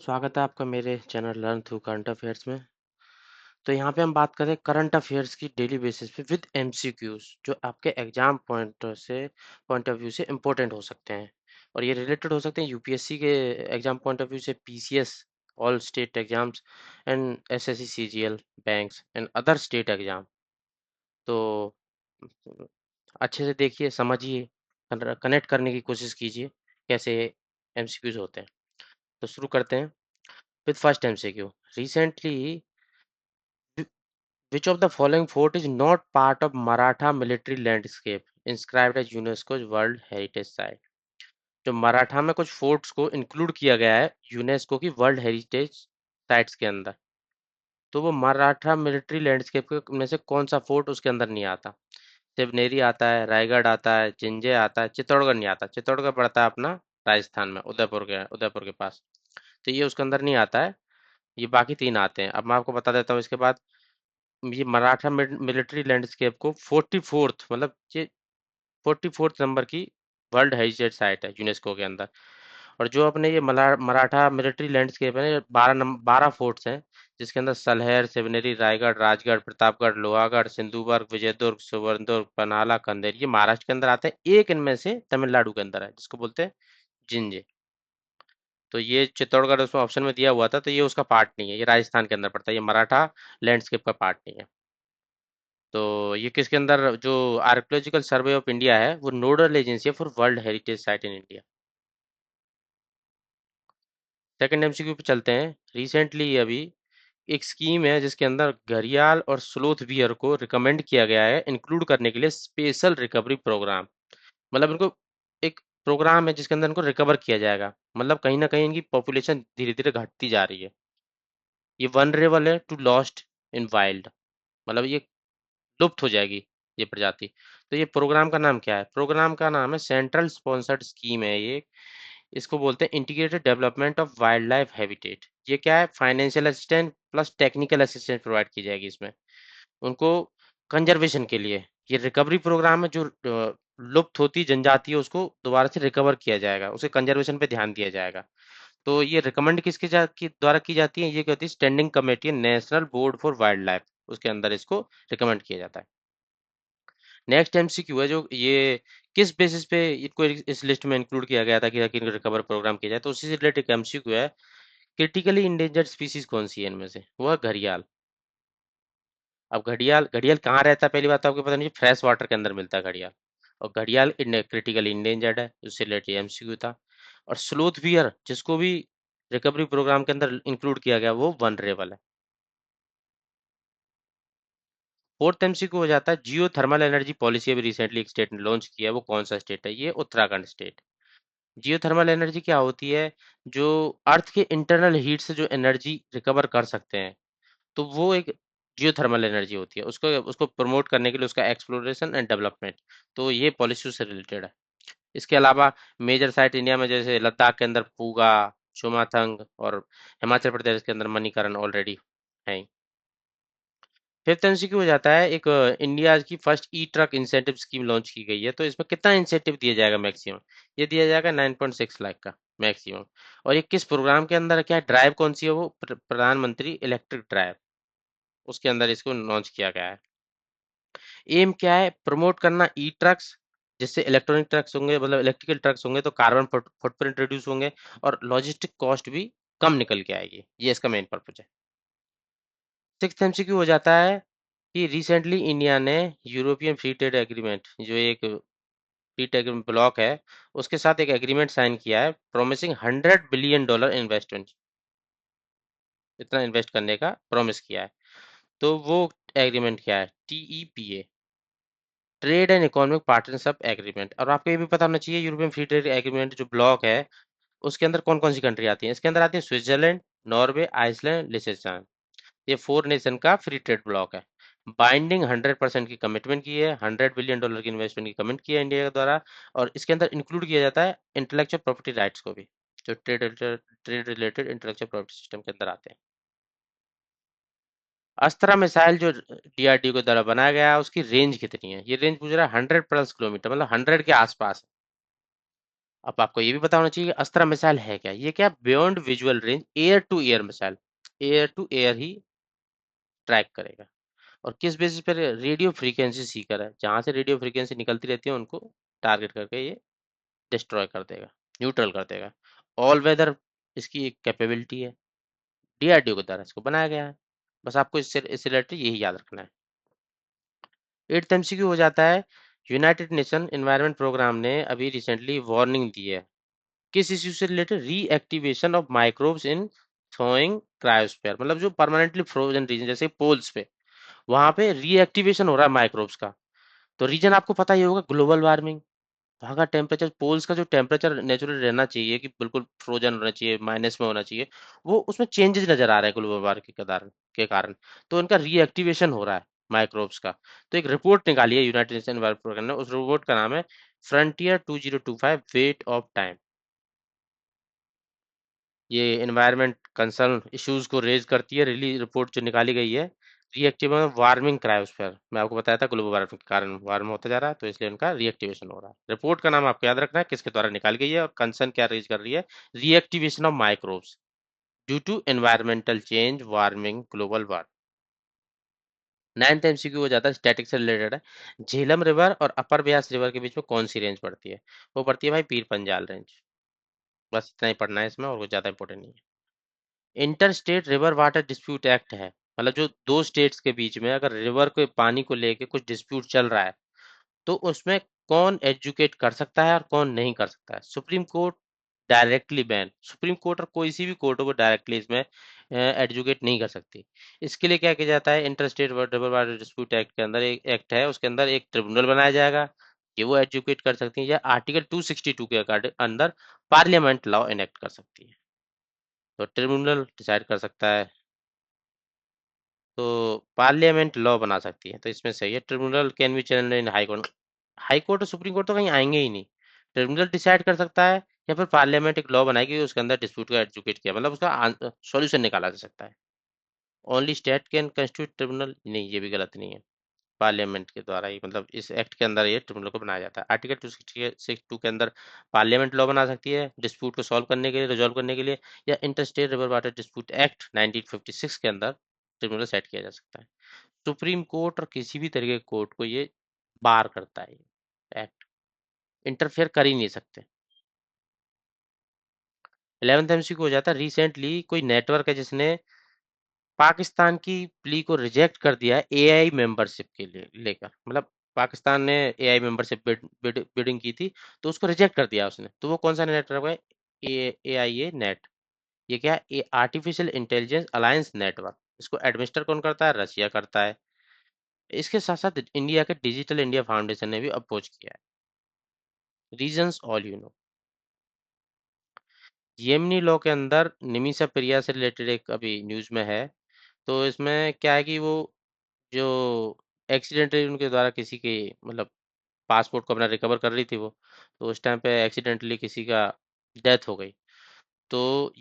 स्वागत है आपका मेरे channel learn through current affairs में। तो यहाँ पे हम बात करें करंट अफेयर्स की डेली बेसिस पे विद एमसीक्यूज जो आपके एग्जाम पॉइंट ऑफ व्यू से इम्पोर्टेंट हो सकते हैं। और ये रिलेटेड हो सकते हैं यूपीएससी के एग्जाम पॉइंट ऑफ व्यू से, PCS, all state exams, and SSC, CGL, banks and other state exam. तो अच्छे से देखिए, समझिए, कनेक्ट करने की कोशिश कीजिए कैसे एमसीक्यूज होते हैं। तो शुरू करते हैं with first MCQ. Recently, which of the following fort is not part of Maratha military landscape inscribed as UNESCO's World Heritage Site? जो मराठा में कुछ फोर्ट्स को इंक्लूड किया गया है यूनेस्को की वर्ल्ड हेरिटेज साइट्स के अंदर, तो वो मराठा मिलिट्री लैंडस्केप में से कौन सा फोर्ट उसके अंदर नहीं आता? शिवनेरी आता है, रायगढ़ आता है, जिंजे आता है, चित्तौड़गढ़ नहीं आता। चित्तौड़गढ़ पड़ता है अपना राजस्थान में, उदयपुर के पास। तो ये उसके अंदर नहीं आता है। ये बाकी तीन आते हैं। अब मैं आपको बता देता हूँ इसके बाद। ये मराठा मिलिट्री लैंडस्केप को 44th, मतलब ये 44th नंबर की वर्ल्ड हेरिटेज साइट है यूनेस्को के अंदर। और जो अपने ये मराठा मिलिट्री लैंडस्केप है, ये 12 फोर्ट्स हैं, जिसके अंदर सलहेर, सिवनेरी, रायगढ़, राजगढ़, प्रतापगढ़, लोहागढ़, सिंधुबर्ग, विजयदुर्ग, सुवर्णदुर्ग, पन्हाला, कंदेर, ये महाराष्ट्र के अंदर आते हैं। एक इनमें से तमिलनाडु के अंदर है, जिसको बोलते हैं जिंजे। तो ये चित्तौड़गढ़ उसमें ऑप्शन में दिया हुआ था, तो ये उसका पार्ट नहीं है, ये राजस्थान के अंदर पड़ता है, ये मराठा लैंडस्केप का पार्ट नहीं है। तो ये किसके अंदर, जो आर्कियोलॉजिकल सर्वे ऑफ इंडिया है, वो नोडल एजेंसी है for world heritage site in India. Second MCQ पे चलते हैं। रिसेंटली अभी एक स्कीम है जिसके अंदर घड़ियाल और स्लोथ बियर को रिकमेंड किया गया है इंक्लूड करने के लिए स्पेशल रिकवरी प्रोग्राम। मतलब इनको एक प्रोग्राम है जिसके अंदर इनको रिकवर किया जाएगा। मतलब कहीं ना कहीं इनकी पॉपुलेशन धीरे धीरे घटती जा रही है। ये वनरेबल है टू लॉस्ट इन वाइल्ड, मतलब ये लुप्त हो जाएगी ये प्रजाति। तो ये प्रोग्राम का नाम क्या है? प्रोग्राम का नाम है सेंट्रल स्पॉन्सर्ड स्कीम है ये। इसको बोलते हैं integrated development of wild life habitat. ये क्या है? Financial assistant plus technical assistance provide की जाएगी इसमें उनको, कंजर्वेशन के लिए। ये रिकवरी प्रोग्राम है, जो लुप्त होती जनजाति है उसको दोबारा से रिकवर किया जाएगा, उसके कंजर्वेशन पे ध्यान दिया जाएगा। तो ये रिकमेंड की द्वारा की जाती है? ये क्या होती है? Standing committee national board for wild life, उसके अंदर इसको रिकमेंड किया जाता है। नेक्स्ट एमसीक्यू है, जो ये किस बेसिस पे इनको इस लिस्ट में इंक्लूड किया गया था कि ताकि इनको रिकवर प्रोग्राम किया जाए, तो उसी से रिलेटेड एमसीक्यू है। क्रिटिकली इंडेंजर्ड स्पीसीज कौन सी है इनमें से? वो है घड़ियाल। अब घड़ियाल घड़ियाल कहाँ रहता है? पहली बात तो आपको पता नहीं, फ्रेश वाटर के अंदर मिलता है घड़ियाल। और घड़ियाल क्रिटिकली इंडेंजर्ड है, उससे रिलेटेड एमसीक्यू था। और स्लोथ बियर, जिसको भी रिकवरी प्रोग्राम के अंदर इंक्लूड किया गया, वो वनरेबल है। फोर्थ एमसीक्यू हो जाता है जियो थर्मल एनर्जी पॉलिसी। अभी रिसेंटली एक स्टेट ने लॉन्च किया है, वो कौन सा स्टेट है? ये उत्तराखंड स्टेट। जियोथर्मल एनर्जी क्या होती है? जो अर्थ के इंटरनल हीट से जो एनर्जी रिकवर कर सकते हैं, तो वो एक जियोथर्मल एनर्जी होती है। उसको उसको प्रमोट करने के लिए उसका एक्सप्लोरेशन एंड डेवलपमेंट, तो ये पॉलिसी से रिलेटेड है। इसके अलावा मेजर साइट इंडिया में जैसे लद्दाख के अंदर पूगा, चुमाथंग, और हिमाचल प्रदेश के अंदर मणिकरण ऑलरेडी है। फिफ्थ एमसीक्यू हो जाता है, एक इंडिया की फर्स्ट ई ट्रक इंसेंटिव स्कीम लॉन्च की गई है, तो इसमें कितना इंसेंटिव दिया जाएगा मैक्सिमम? ये दिया जाएगा 9.6 लाख का मैक्सिमम। और ये किस प्रोग्राम के अंदर है? क्या ड्राइव कौन सी है? वो प्रधानमंत्री इलेक्ट्रिक ड्राइव, उसके अंदर इसको लॉन्च किया गया है। एम क्या है? प्रमोट करना ई ट्रक्स, जिससे इलेक्ट्रॉनिक ट्रक्स होंगे, मतलब इलेक्ट्रिकल ट्रक्स होंगे तो कार्बन फुटप्रिंट रिड्यूस होंगे, और लॉजिस्टिक कॉस्ट भी कम निकल के आएगी। ये इसका मेन पर्पज है। सिक्स्थ एमसीक्यू हो जाता है कि रिसेंटली इंडिया ने यूरोपियन फ्री ट्रेड एग्रीमेंट, जो एक फ्री ट्रेड ब्लॉक है, उसके साथ एक एग्रीमेंट साइन किया है, प्रोमिसिंग $100 बिलियन इन्वेस्टमेंट, इतना इन्वेस्ट करने का प्रॉमिस किया है। तो वो एग्रीमेंट क्या है? TEPA, trade and economic partnership agreement. और आपको ये भी पता होना चाहिए, यूरोपियन फ्री ट्रेड एग्रीमेंट जो ब्लॉक है, उसके अंदर कौन कौन सी कंट्री आती है? इसके अंदर आती है स्विट्जरलैंड, नॉर्वे, आइसलैंड, लिechtenstein। ये 4 नेशन का फ्री ट्रेड ब्लॉक है। बाइंडिंग 100% की कमिटमेंट की है, $100 बिलियन की इन्वेस्टमेंट की कमिट की है इंडिया के द्वारा। और इसके अंदर इंक्लूड किया जाता है इंटेलेक्चुअल प्रॉपर्टी राइट्स को भी, जो trade related intellectual property system के अंदर आते हैं। अस्त्रा मिसाइल जो डीआरडीओ के द्वारा बनाया गया है, उसकी रेंज कितनी है? ये रेंज पूछ रहा है। 100+ किलोमीटर, मतलब 100 के आसपास है। अब आपको ये भी पता होना चाहिए कि अस्त्रा मिसाइल है क्या। ये क्या, beyond visual range air to air missile, air to air ही ट्रैक करेगा। और किस बेसिस पर, रेडियो फ्रीक्वेंसी सीकर है, जहां से रेडियो फ्रीक्वेंसी निकलती रहती है उनको टारगेट करके ये डिस्ट्रॉय कर देगा, न्यूट्रल कर देगा। ऑल वेदर इसकी एक कैपेबिलिटी है, डीआरडीओ के द्वारा इसको बनाया गया है। बस आपको इससे रिलेटेड यही याद रखना है। 8th एमसीक्यू हो जाता है, यूनाइटेड नेशन एनवायरनमेंट प्रोग्राम ने अभी रिसेंटली वार्निंग दी है, किस इश्यू से related, reactivation of microbes in throwing cryosphere, मतलब जो परमानेंटली फ्रोजन रीजन जैसे पोल्स पे, वहां पे रीएक्टिवेशन हो रहा है माइक्रोब्स का। तो रीजन आपको पता ही होगा, ग्लोबल वार्मिंग। वहाँ का टेम्परेचर, पोल्स का जो टेम्परेचर नेचुरल रहना चाहिए कि बिल्कुल फ्रोजन होना चाहिए, माइनस में होना चाहिए, वो उसमें चेंजेस नजर आ रहे हैं ग्लोबल वार्मिंग के कारण। तो इनका रीएक्टिवेशन हो रहा है माइक्रोब्स का। तो एक रिपोर्ट निकाली है यूनाइटेड नेशन एनवायरनमेंट प्रोग्राम ने, उस रिपोर्ट का नाम है फ्रंटियर 2025 वेट ऑफ टाइम। ये एनवायरनमेंट कंसर्न इश्यूज को रेज करती है, रिलीज रिपोर्ट जो निकाली गई है, रीएक्टिवेशन वार्मिंग क्रायोस्फीयर। मैं आपको बताया था ग्लोबल वार्मिंग के कारण वार्म होता जा रहा है, तो इसलिए उनका रीएक्टिवेशन हो रहा है। रिपोर्ट का नाम आपको याद रखना है, किसके द्वारा निकाली गई है और कंसर्न क्या रेज कर रही है, reactivation of microbes due to environmental change warming global warm. 9th MCQ हो जाता है, स्टैटिक से रिलेटेड है, झेलम रिवर और अपर ब्यास रिवर के बीच में कौन सी रेंज पड़ती है। वो पड़ती है भाई पीर पंजाल रेंज। बस इतना ही पढ़ना है इसमें, और कुछ ज्यादा इंपॉर्टेंट नहीं है। Inter state river water dispute act है, मतलब जो दो स्टेट्स के बीच में अगर रिवर के पानी को लेके कुछ डिस्प्यूट चल रहा है, तो उसमें कौन एजुकेट कर सकता है और कौन नहीं कर सकता है। Supreme court directly ban, supreme court और कोई सी भी कोर्ट को डायरेक्टली इसमें एजुकेट नहीं कर सकती। इसके लिए क्या किया जाता है, inter state river water dispute act के अंदर एक एक्ट है, उसके अंदर एक ट्रिब्यूनल बनाया जाएगा कि वो एजुकेट कर सकती है, या आर्टिकल 262 के अकॉर्डिंग अंदर पार्लियामेंट लॉ इनेक्ट कर सकती है। तो ट्रिब्यूनल डिसाइड कर सकता है, तो पार्लियामेंट लॉ बना सकती है। तो इसमें सही है, tribunal can be challenged in high court. High court और सुप्रीम कोर्ट तो कहीं आएंगे ही नहीं। ट्रिब्यूनल डिसाइड कर सकता है, या फिर पार्लियामेंट एक लॉ बनाएगी उसके अंदर डिस्प्यूट को एजुकेट किया, मतलब उसका सॉल्यूशन निकाला जा सकता है। Only state can constitute tribunal, नहीं ये भी गलत नहीं है, पार्लियामेंट के द्वारा ही, मतलब इस एक्ट के अंदर ये ट्रिब्यूनल को बनाया जाता है। आर्टिकल 262 के अंदर पार्लियामेंट लॉ बना सकती है डिस्प्यूट को सॉल्व करने के लिए, रिजॉल्व करने के लिए, या interstate river water dispute act 1956 के अंदर ट्रिब्यूनल सेट किया जा सकता है। सुप्रीम कोर्ट और किसी भी तरीके के कोर्ट को ये बार करता है, ये एक्ट इंटरफेयर कर ही नहीं सकते। 11th एमसीक्यू हो जाता है, रिसेंटली कोई नेटवर्क है जिसने पाकिस्तान की प्ली को रिजेक्ट कर दिया है एआई मेंबरशिप के लिए लेकर, मतलब पाकिस्तान ने एआई मेंबरशिप बिडिंग की थी, तो उसको रिजेक्ट कर दिया उसने। तो वो कौन सा नेटवर्क है, एआईए नेट। ये क्या है, आर्टिफिशियल इंटेलिजेंस अलायंस नेटवर्क। इसको एडमिनिस्टर कौन करता है, रशिया करता है। इसके साथ साथ इंडिया के डिजिटल इंडिया फाउंडेशन ने भी अपोज किया है। Reasons all you know. Gemini law के अंदर निमिषा प्रिया से रिलेटेड एक अभी न्यूज में है। तो इसमें क्या है कि वो जो एक्सीडेंटली उनके द्वारा किसी के, मतलब पासपोर्ट को अपना रिकवर कर रही थी वो, तो उस टाइम पे एक्सीडेंटली किसी का डेथ हो गई। तो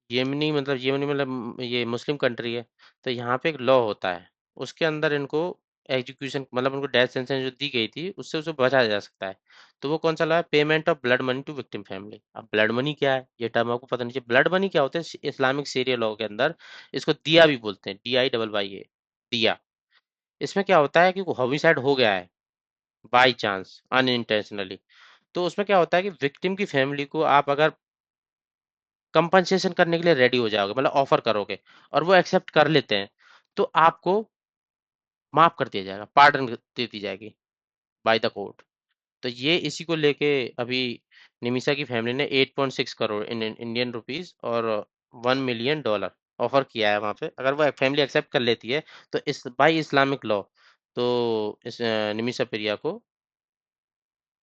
येमेनी मतलब ये मुस्लिम कंट्री है, तो यहाँ पे एक लॉ होता है, उसके अंदर इनको एग्जीक्यूशन, मतलब उनको डेथ सेंटेंस जो दी गई थी उससे उसे बचा जा सकता है। तो वो कौन सा लॉ है, payment of blood money to victim family. अब ब्लड मनी क्या है, ये टर्म आपको पता नहीं चाहिए। ब्लड मनी क्या होता है, इस्लामिक शेरिया लॉ के अंदर इसको दिया भी बोलते हैं, DIYA, दिया। इसमें क्या होता है कि होमिसाइड हो गया है बाई चांस अनइंटेंशनली, तो उसमें क्या होता है कि विक्टिम की फैमिली को आप अगर कंपनसेशन करने के लिए रेडी हो जाओगे, मतलब ऑफर करोगे, और वो एक्सेप्ट कर लेते हैं, तो आपको माफ कर दिया जाएगा, पार्डन दे दी जाएगी बाय द कोर्ट। तो ये इसी को लेके अभी निमिषा की फैमिली ने 8.6 करोड़ इंडियन रुपीस और $1 मिलियन ऑफर किया है वहां पे, अगर वो फैमिली एक्सेप्ट कर लेती है, तो इस बाई इस्लामिक लॉ, तो इस निमिषा प्रिया को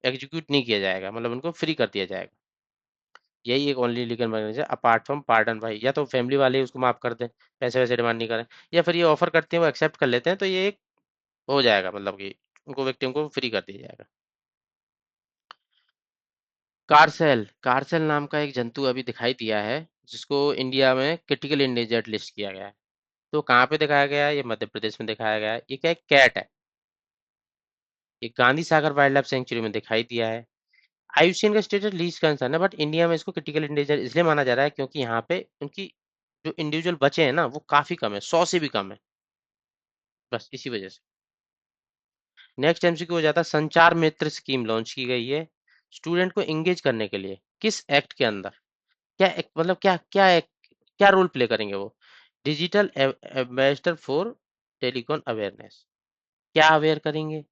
एग्जीक्यूट नहीं किया जाएगा, मतलब उनको फ्री कर दिया जाएगा। यही एक only legal mechanism apart from pardon भाई, या तो फैमिली वाले ही उसको माफ कर दें, पैसे वैसे डिमांड नहीं करें, या फिर ये ऑफर करते हैं वो एक्सेप्ट कर लेते हैं, तो ये एक हो जाएगा, मतलब कि उनको विक्टिम को फ्री कर दिया जाएगा। कारसेल, कारसेल नाम का एक जंतु अभी दिखाई दिया है, जिसको इंडिया में क्रिटिकल इंडेंजर्ड लिस्ट किया गया है। तो कहाँ पे दिखाया गया है, ये मध्य प्रदेश में दिखाया गया है। ये क्या, एक कैट है, ये Gandhi Sagar wild life sanctuary में दिखाई दिया है। आईयूसीएन का स्टेटस लीस्ट कंसर्न है, बट इंडिया में इसको क्रिटिकल इंडेंजर इसलिए माना जा रहा है क्योंकि यहाँ पे उनकी जो इंडिविजुअल बचे हैं ना वो काफी कम है, 100 से भी कम है, बस इसी वजह से। नेक्स्ट एमसीक्यू हो जाता है, संचार मित्र स्कीम लॉन्च की गई है स्टूडेंट को एंगेज करने के लिए, किस एक्ट के अंदर, मतलब क्या रोल प्ले करेंगे वो? Digital ambassador for telecom awareness, क्या अवेयर करेंगे?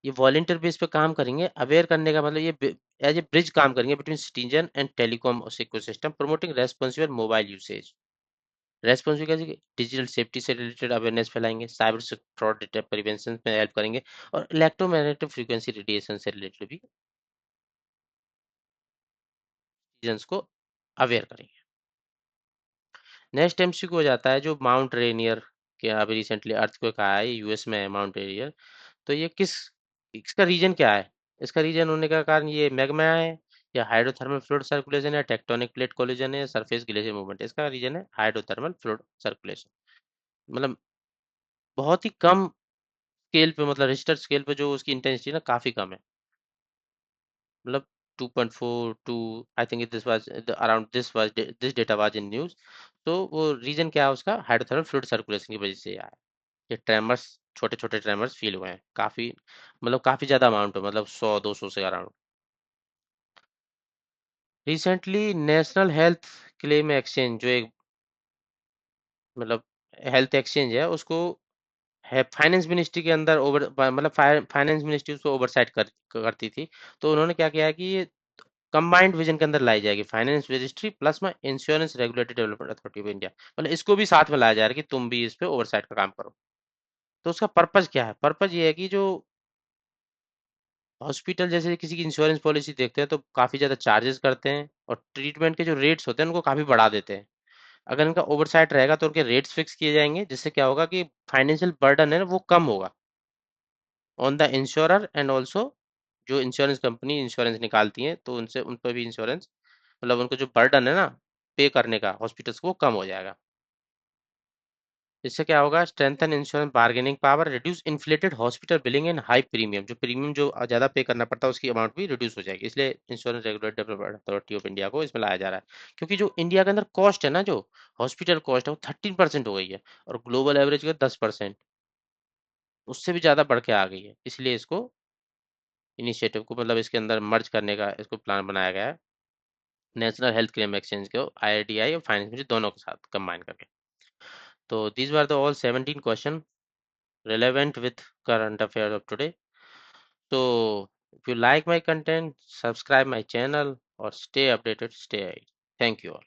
ये वॉलंटियर बेस पे काम करेंगे, अवेयर करने का मतलब ये एज ए ब्रिज काम करेंगे between citizen and telecom ecosystem, promoting responsible mobile usage. Responsible कैसे? डिजिटल सेफ्टी से रिलेटेड अवेयरनेस फैलाएंगे, साइबर फ्रॉड डेटा प्रिवेंशन में हेल्प करेंगे, और इलेक्ट्रोमैग्नेटिक फ्रीक्वेंसी रेडिएशन से रिलेटेड भी सिटीजन्स को अवेयर करेंगे। नेक्स्ट एमसीक्यू हो जाता है जो माउंट रेनियर के अभी रिसेंटली अर्थक्वेक आया है, यूएस में है माउंट रेनियर। तो ये किस, इसका रीजन क्या है? इसका रीजन होने का कारण ये मैग्मा है, या हाइड्रोथर्मल फ्लूइड सर्कुलेशन है, टेक्टोनिक प्लेट कोलिजन है, सरफेस ग्लेशियर मूवमेंट? इसका रीजन है हाइड्रोथर्मल फ्लूइड सर्कुलेशन। मतलब बहुत ही कम स्केल पे, मतलब रिश्टर स्केल पे जो उसकी इंटेंसिटी ना काफी कम है, मतलब 2.4 two, I think this was around, this data was in news. तो वो रीजन क्या है उसका? हाइड्रोथर्मल फ्लूइड सर्कुलेशन की वजह से आया है। ये ट्रेमर्स, छोटे छोटे ट्रेमर्स फील हुए हैं काफी, मतलब काफी ज्यादा अमाउंट है, मतलब 100-200 से around. Recently national health claim exchange, जो एक मतलब हेल्थ एक्सचेंज है, उसको है फाइनेंस मिनिस्ट्री के अंदर ओवर, मतलब फाइनेंस मिनिस्ट्री उसको ओवरसाइट करती थी। तो उन्होंने क्या किया है कि ये कंबाइंड विजन के अंदर लाई जाएगी, फाइनेंस मिनिस्ट्री प्लस में insurance regulatory development authority of India, मतलब इसको भी साथ में लाया जा रहा है कि तुम भी इस पे ओवरसाइट का काम करो। तो उसका पर्पज क्या है? पर्पज ये है कि जो हॉस्पिटल जैसे किसी की इंश्योरेंस पॉलिसी देखते हैं तो काफी ज्यादा चार्जेस करते हैं, और ट्रीटमेंट के जो रेट्स होते हैं उनको काफी बढ़ा देते हैं। अगर इनका ओवरसाइट रहेगा तो उनके रेट्स फिक्स किए जाएंगे, जिससे क्या होगा कि फाइनेंशियल बर्डन है ना वो कम होगा on the insurer, and also जो इंश्योरेंस कंपनी इंश्योरेंस निकालती हैं तो उनसे, उन पर भी इंश्योरेंस, मतलब उनको जो बर्डन है ना पे करने का हॉस्पिटल्स को, वो कम हो जाएगा। इससे क्या होगा? Strengthen insurance bargaining power, reduce inflated hospital billing and high premium, जो प्रीमियम जो ज्यादा पे करना पड़ता है उसकी अमाउंट भी रिड्यूस हो जाएगी। इसलिए insurance regulatory development authority of India को इसमें लाया जा रहा है, क्योंकि जो इंडिया के अंदर कॉस्ट है ना, जो हॉस्पिटल कॉस्ट है वो 13% हो गई है, और ग्लोबल एवरेज का 10%, उससे भी ज्यादा बढ़ के आ गई है। इसलिए इसको, इनिशिएटिव को, मतलब इसके अंदर मर्ज करने का इसको प्लान बनाया गया है, नेशनल हेल्थ क्लेम एक्सचेंज को आईआईडीआई और फाइनेंस मिनिस्ट्री दोनों के साथ कंबाइन करके। तो these were the all 17 question relevant with current affairs of today. So if you like my content, subscribe my channel or stay updated, stay. Thank you all.